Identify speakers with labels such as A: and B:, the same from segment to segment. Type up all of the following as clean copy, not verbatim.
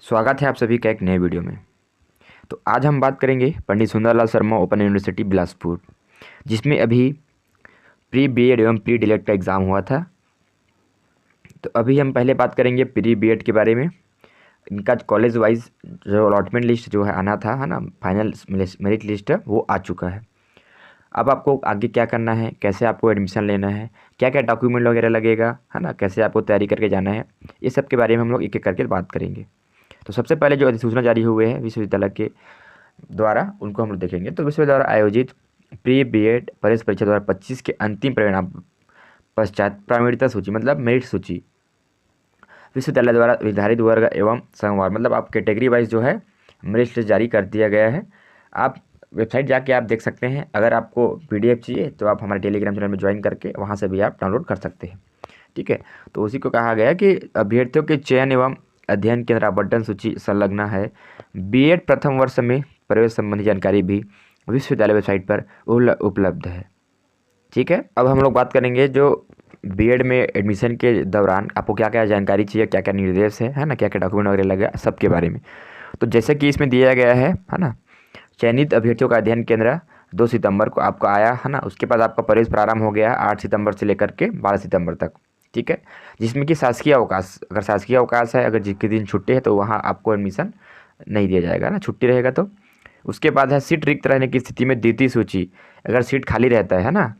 A: स्वागत है आप सभी का एक नए वीडियो में। तो आज हम बात करेंगे पंडित सुंदरलाल शर्मा ओपन यूनिवर्सिटी बिलासपुर, जिसमें अभी प्री बीएड एवं प्री डीएलएड का एग्ज़ाम हुआ था। तो अभी हम पहले बात करेंगे प्री बीएड के बारे में। इनका कॉलेज वाइज जो अलॉटमेंट लिस्ट जो है आना था, है ना, फाइनल मेरिट लिस्ट वो आ चुका है। अब आपको आगे क्या करना है, कैसे आपको एडमिशन लेना है, क्या क्या डॉक्यूमेंट वगैरह लगेगा, है ना, कैसे आपको तैयारी करके जाना है, ये सब के बारे में हम लोग एक एक करके बात करेंगे। तो सबसे पहले जो अधिसूचना जारी हुए हैं विश्वविद्यालय के द्वारा, उनको हम लोग देखेंगे। तो विश्वविद्यालय द्वारा आयोजित प्री बीएड प्रवेश परीक्षा 2025 के अंतिम परिणाम पश्चात प्राथमिकता सूची मतलब मेरिट सूची विश्वविद्यालय द्वारा निर्धारित वर्ग एवं संगवार मतलब आप कैटेगरी वाइज जो है मेरिट लिस्ट जारी कर दिया गया है। आप वेबसाइट जाके आप देख सकते हैं। अगर आपको पीडीएफ चाहिए तो आप हमारे टेलीग्राम चैनल में ज्वाइन करके वहाँ से भी आप डाउनलोड कर सकते हैं। ठीक है, तो उसी को कहा गया है कि अभ्यर्थियों के चयन एवं अध्ययन केंद्र आवंटन सूची संलग्न है। बीएड प्रथम वर्ष में प्रवेश संबंधी जानकारी भी विश्वविद्यालय वेबसाइट पर उपलब्ध है। ठीक है, अब हम लोग बात करेंगे जो बीएड में एडमिशन के दौरान आपको क्या क्या जानकारी चाहिए, क्या क्या निर्देश है ना, क्या क्या डॉक्यूमेंट वगैरह लगे, सब के बारे में। तो जैसे कि इसमें दिया गया है ना, चयनित अभ्यर्थियों का अध्ययन केंद्र 2 सितंबर को आपका आया, है ना। उसके बाद आपका प्रवेश प्रारंभ हो गया 8 सितंबर से लेकर के 12 सितंबर तक। ठीक है, जिसमें कि शासकीय अवकाश, अगर शासकीय अवकाश है, अगर जिसके दिन छुट्टी है तो वहाँ आपको एडमिशन नहीं दिया जाएगा ना, छुट्टी रहेगा तो। उसके बाद है सीट रिक्त रहने की स्थिति में द्वितीय सूची, अगर सीट खाली रहता है ना,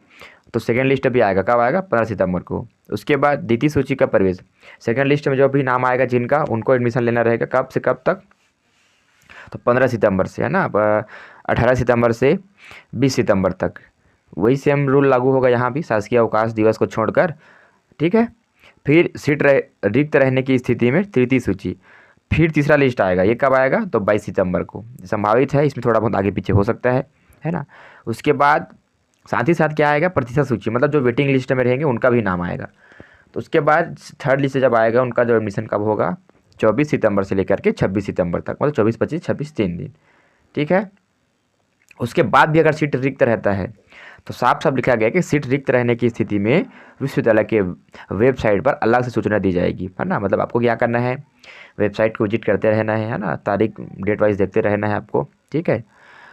A: तो सेकेंड लिस्ट भी आएगा। कब आएगा? 15 सितंबर को। उसके बाद द्वितीय सूची का प्रवेश, सेकेंड लिस्ट में जो भी नाम आएगा जिनका, उनको एडमिशन लेना रहेगा। कब से कब तक? तो 15 सितंबर से, है ना, 18 सितंबर से 20 सितंबर तक। वही सेम रूल लागू होगा यहाँ भी, शासकीय अवकाश दिवस को छोड़कर। ठीक है, फिर सीट रिक्त रहने की स्थिति में तृतीय सूची, फिर तीसरा लिस्ट आएगा। ये कब आएगा? तो 22 सितंबर को। संभावित है इसमें थोड़ा बहुत आगे पीछे हो सकता है ना। उसके बाद साथ ही साथ क्या आएगा? प्रतिशत सूची, मतलब जो वेटिंग लिस्ट में रहेंगे उनका भी नाम आएगा। तो उसके बाद थर्ड लिस्ट जब आएगा, उनका जो एडमिशन कब होगा? 24 सितंबर से लेकर के 26 सितंबर तक, मतलब 24, 25, 26 3 दिन। ठीक है, उसके बाद भी अगर सीट रिक्त रहता है तो साफ साफ लिखा गया कि सीट रिक्त रहने की स्थिति में विश्वविद्यालय के वेबसाइट पर अलग से सूचना दी जाएगी, है ना। मतलब आपको क्या करना है, वेबसाइट को विजिट करते रहना है ना, तारीख डेट वाइज देखते रहना है आपको। ठीक है,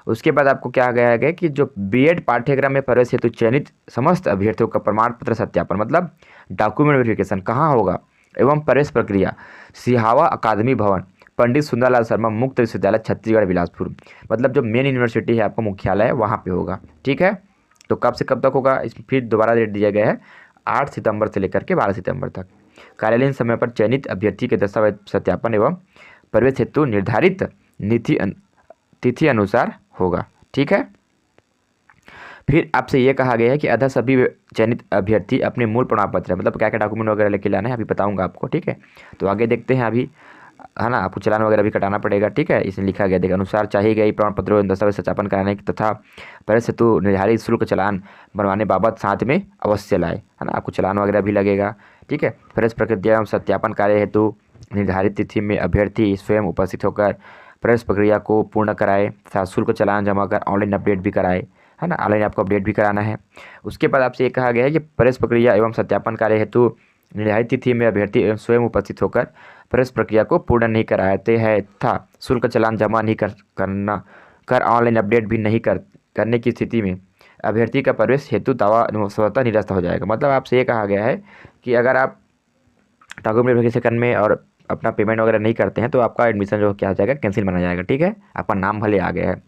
A: उसके बाद आपको क्या गया है कि जो बीएड पाठ्यक्रम में प्रवेश हेतु चयनित समस्त अभ्यर्थियों का प्रमाण पत्र सत्यापन मतलब डॉक्यूमेंट वेरिफिकेशन कहाँ होगा एवं प्रवेश प्रक्रिया सिहावा अकादमी भवन, पंडित सुंदरलाल शर्मा मुक्त विश्वविद्यालय छत्तीसगढ़ बिलासपुर, मतलब जो मेन यूनिवर्सिटी है आपको मुख्यालय है वहाँ पे होगा। ठीक है, तो कब से कब तक होगा, इसमें फिर दोबारा डेट दिया गया है 8 सितंबर से लेकर के 12 सितंबर तक। कार्यालयीन समय पर चयनित अभ्यर्थी के दस्तावेज सत्यापन एवं प्रवेश हेतु निर्धारित तिथि अनुसार होगा। ठीक है, फिर आपसे ये कहा गया है कि अतः सभी चयनित अभ्यर्थी अपने मूल प्रमाण पत्र, मतलब क्या क्या डॉक्यूमेंट वगैरह लेके लाना है अभी बताऊंगा आपको। ठीक है, तो आगे देखते हैं अभी, है ना। आपको चालान वगैरह भी कटाना पड़ेगा। ठीक है, इसमें लिखा गया, देखिए, अनुसार चाहिए गई प्रमाण पत्रों एवं दस्तावेज सत्यापन कराने तथा प्रवेश हेतु निर्धारित शुल्क चालान बनवाने बाबत साथ में अवश्य लाए, है ना। आपको चालान वगैरह भी लगेगा। ठीक है, प्रवेश प्रक्रिया एवं सत्यापन कार्य हेतु निर्धारित तिथि में अभ्यर्थी स्वयं उपस्थित होकर प्रवेश प्रक्रिया को पूर्ण कराए तथा शुल्क चालान जमा कर ऑनलाइन अपडेट भी कराए, है ना। ऑनलाइन आपको अपडेट भी कराना है। उसके बाद आपसे ये कहा गया है कि प्रवेश प्रक्रिया एवं सत्यापन कार्य हेतु निर्धारित तिथि में अभ्यर्थी स्वयं उपस्थित होकर प्रवेश प्रक्रिया को पूर्ण नहीं कराते हैं तथा शुल्क चालान जमा नहीं कर ऑनलाइन अपडेट भी नहीं करने की स्थिति में अभ्यर्थी का प्रवेश हेतु दावा स्वतः निरस्त हो जाएगा। मतलब आपसे ये कहा गया है कि अगर आप डॉक्यूमेंट वेरिफिकेशन में और अपना पेमेंट वगैरह नहीं करते हैं तो आपका एडमिशन जो क्या हो जाएगा, कैंसिल माना जाएगा। ठीक है, आपका नाम भले आ गया है।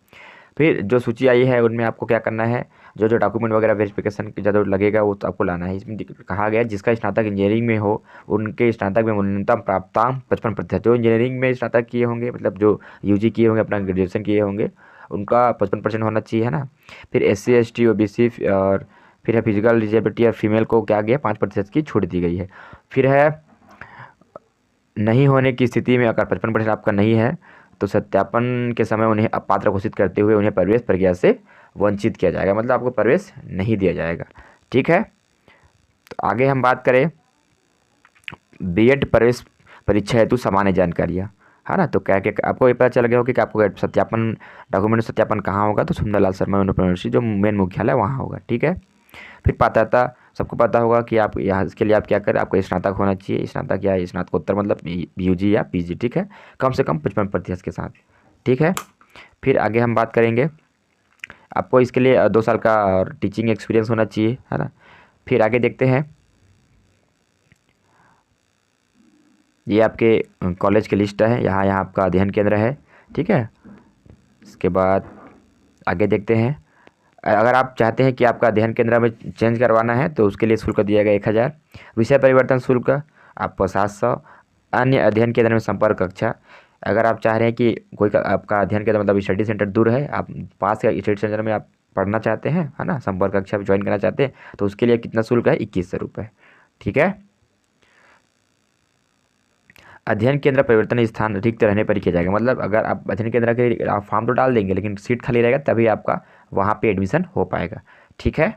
A: फिर जो सूची आई है उनमें आपको क्या करना है, जो जो डॉक्यूमेंट वगैरह वेरिफिकेशन की जरूरत लगेगा वो तो आपको लाना है। इसमें कहा गया है जिसका स्नातक इंजीनियरिंग में हो उनके स्नातक में न्यूनतम प्राप्तांक 55%। जो इंजीनियरिंग में स्नातक किए होंगे, मतलब जो यूजी किए होंगे, अपना ग्रेजुएशन किए होंगे, उनका 55% होना चाहिए, है ना। फिर SC ST OBC और फिर है फिजिकल डिजेबिलिटी और फीमेल को क्या गया 5% की छूट दी गई है। फिर है नहीं होने की स्थिति में अगर 55% आपका नहीं है तो सत्यापन के समय उन्हें अपात्र घोषित करते हुए उन्हें प्रवेश प्रक्रिया से वंचित किया जाएगा, मतलब आपको प्रवेश नहीं दिया जाएगा। ठीक है, तो आगे हम बात करें बीएड प्रवेश परीक्षा हेतु सामान्य जानकारियाँ, है ना। तो क्या क्या आपको ये पता चल गया होगा कि आपको सत्यापन डॉक्यूमेंट सत्यापन कहाँ होगा, तो सुंदरलाल शर्मा यूनिवर्सिटी जो मेन मुख्यालय वहाँ होगा। ठीक है, फिर पात्रता सबको पता होगा कि आप यहाँ इसके लिए आप क्या करें, आपको स्नातक होना चाहिए। स्नातक या स्नातकोत्तर मतलब यूजी या पीजी, ठीक है, कम से कम 55% के साथ, ठीक है। फिर आगे हम बात करेंगे, आपको इसके लिए 2 साल का टीचिंग एक्सपीरियंस होना चाहिए, है ना। फिर आगे देखते हैं, ये आपके कॉलेज की लिस्ट है, यहाँ यहाँ आपका अध्ययन केंद्र है, ठीक है। इसके बाद आगे देखते हैं, अगर आप चाहते हैं कि आपका अध्ययन केंद्र में चेंज करवाना है तो उसके लिए शुल्क दिया गया 1000। विषय परिवर्तन शुल्क आपको 700। अन्य अध्ययन केंद्र में संपर्क कक्षा, अगर आप चाह रहे हैं कि कोई आपका अध्ययन केंद्र मतलब स्टडी सेंटर दूर है, आप पास के स्टडी सेंटर में आप पढ़ना चाहते हैं, है ना, संपर्क कक्षा ज्वाइन करना चाहते हैं, तो उसके लिए कितना शुल्क है, 2100 रुपये, ठीक है। अध्ययन केंद्र परिवर्तन स्थान रिक्त रहने पर ही किया जाएगा, मतलब अगर आप अध्ययन केंद्र के आप फॉर्म तो डाल देंगे लेकिन सीट खाली रहेगा तभी आपका वहाँ पे एडमिशन हो पाएगा, ठीक है।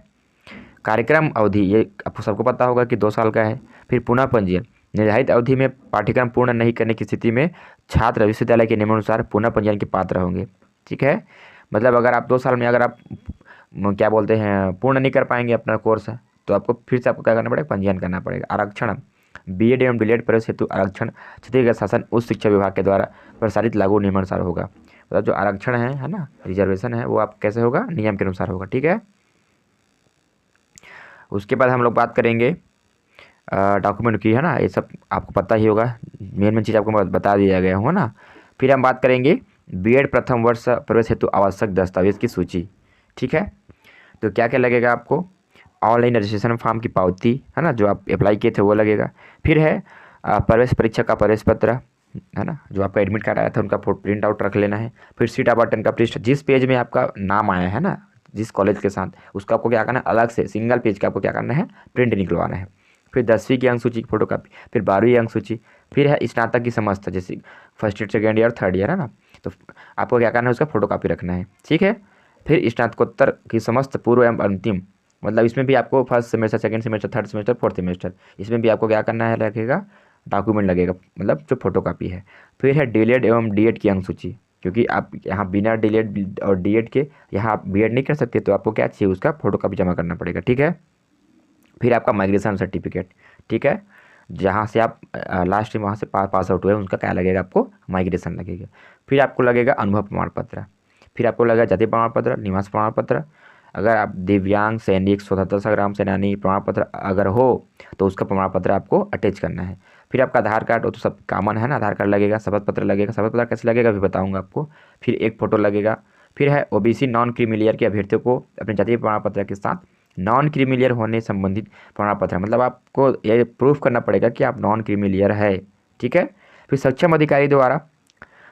A: कार्यक्रम अवधि, ये आपको सबको पता होगा कि 2 साल का है। फिर पुनः पंजीयन, निर्धारित अवधि में पाठ्यक्रम पूर्ण नहीं करने की स्थिति में छात्र विश्वविद्यालय के नियमानुसार पुनः पंजीयन के पात्र होंगे, ठीक है। मतलब अगर आप 2 साल में अगर आप क्या बोलते हैं पूर्ण नहीं कर पाएंगे अपना कोर्स है, तो आपको फिर से आपको क्या करना पड़ेगा, पंजीयन करना पड़ेगा। आरक्षण, बीएड एवं डीएड प्रवेश हेतु आरक्षण क्षेत्रीय शासन उच्च शिक्षा विभाग के द्वारा प्रसारित लागू नियमानुसार होगा। मतलब जो आरक्षण है ना, रिजर्वेशन है, वो आप कैसे होगा, नियम के अनुसार होगा, ठीक है। उसके बाद हम लोग बात करेंगे डॉक्यूमेंट की, है ना, ये सब आपको पता ही होगा, मेन चीज़ आपको बता दिया गया हो ना। फिर हम बात करेंगे बीएड प्रथम वर्ष प्रवेश हेतु आवश्यक दस्तावेज की सूची, ठीक है। तो क्या क्या लगेगा आपको, ऑनलाइन रजिस्ट्रेशन फॉर्म की पावती, है ना, जो आप अप्लाई किए थे वो लगेगा। फिर है प्रवेश परीक्षा का प्रवेश पत्र, है ना, जो आपका एडमिट कार्ड आया था उनका प्रिंट आउट रख लेना है। फिर सीट आवंटन का पृष्ठ, जिस पेज में आपका नाम आया है ना, जिस कॉलेज के साथ, उसका आपको क्या करना है, अलग से सिंगल पेज का आपको क्या करना है, प्रिंट निकलवाना है। फिर 10वीं की अंक सूची की फोटो कापी, फिर 12वीं अंक सूची, फिर है स्नातक की समस्त, जैसे first year, second year, third year, है ना, तो आपको क्या करना है, उसका फोटो कापी रखना है, ठीक है। फिर स्नातकोत्तर की समस्त पूर्व एवं अंतिम, मतलब इसमें भी आपको first semester, second semester, third semester, fourth semester, इसमें भी आपको क्या करना है, लगेगा डॉक्यूमेंट लगेगा, मतलब जो फोटो कापी है। फिर है डीएलएड एवं डीएड की अंक सूची, क्योंकि आप यहाँ बिना डीएलएड और डीएड के यहाँ आप बीएड नहीं कर सकते, तो आपको क्या चाहिए, उसका फोटो कापी जमा करना पड़ेगा, ठीक है। फिर आपका माइग्रेशन सर्टिफिकेट, ठीक है, जहाँ से आप लास्ट में वहाँ से पास आउट हुए उनका क्या लगेगा, आपको माइग्रेशन लगेगा। फिर आपको लगेगा अनुभव प्रमाण पत्र, फिर आपको लगेगा जाति प्रमाण पत्र, निवास प्रमाण पत्र, अगर आप दिव्यांग, सैनिक, स्वतंत्रता संग्राम सेनानी प्रमाण पत्र अगर हो तो उसका प्रमाण पत्र आपको अटैच करना है। फिर आपका आधार कार्ड, वो तो सब कॉमन है ना, आधार कार्ड लगेगा, शपथ पत्र लगेगा, शपथ पत्र कैसे लगेगा भी बताऊंगा आपको। फिर एक फ़ोटो लगेगा। फिर है ओबीसी नॉन क्रीमिलियर के अभ्यर्थियों को अपने जातीय प्रमाण पत्र के साथ नॉन क्रीमिलियर होने संबंधित प्रमाण पत्र, मतलब आपको ये प्रूफ करना पड़ेगा कि आप नॉन क्रीमिलियर है, ठीक है। फिर सक्षम अधिकारी द्वारा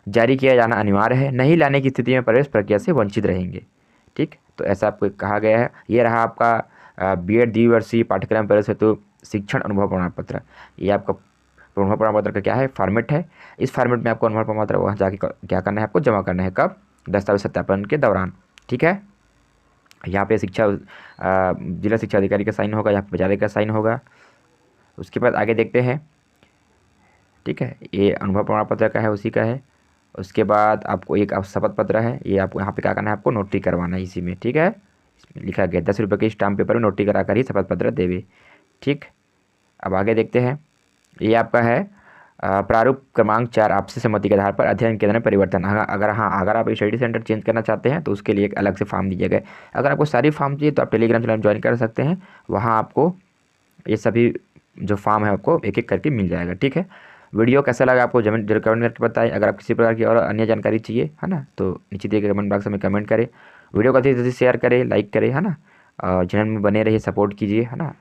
A: जारी किया जाना अनिवार्य है, नहीं लाने की स्थिति में प्रवेश प्रक्रिया से वंचित रहेंगे, ठीक। तो ऐसा आपको कहा गया है। ये रहा आपका बीएड द्विवर्षीय पाठ्यक्रम प्रवेश हेतु शिक्षण अनुभव प्रमाण पत्र, ये आपका अनुभव प्रमाण पत्र का क्या है, फॉर्मेट है। इस फॉर्मेट में आपको अनुभव प्रमाण पत्र वहाँ जाके क्या करना है, आपको जमा करना है, कब, दस्तावेज सत्यापन के दौरान, ठीक है। यहाँ पे जिला शिक्षा अधिकारी का साइन होगा, यहाँ पे विद्यालय का साइन होगा। उसके बाद आगे देखते हैं, ठीक है, ये अनुभव प्रमाण पत्र का है, उसी का है। उसके बाद आपको एक शपथ पत्र है, ये आपको यहाँ पे क्या करना है, आपको नोटरी करवाना है इसी में, ठीक है। इसमें लिखा गया 10 रुपये के स्टाम्प पेपर में नोटरी करा कर ही शपथ पत्र देवे, ठीक। अब आगे देखते हैं, ये आपका है प्रारूप क्रमांक 4, आपसी सहमति के आधार पर अध्ययन केंद्र में परिवर्तन। अगर आप स्टडी सेंटर चेंज करना चाहते हैं तो उसके लिए एक अलग से फॉर्म दिया गया है। अगर आपको सारी फॉर्म चाहिए तो आप टेलीग्राम चैनल ज्वाइन कर सकते हैं, वहाँ आपको ये सभी जो फॉर्म है आपको एक एक करके मिल जाएगा, ठीक है। वीडियो कैसा लगा आपको जरूर कमेंट करके बताएं। अगर आप किसी प्रकार की और अन्य जानकारी चाहिए, है ना, तो नीचे दिए गए कमेंट बॉक्स में कमेंट करें। वीडियो को जल्दी शेयर करें, लाइक करें, है ना, और चैनल में बने रहिए, सपोर्ट कीजिए, है ना।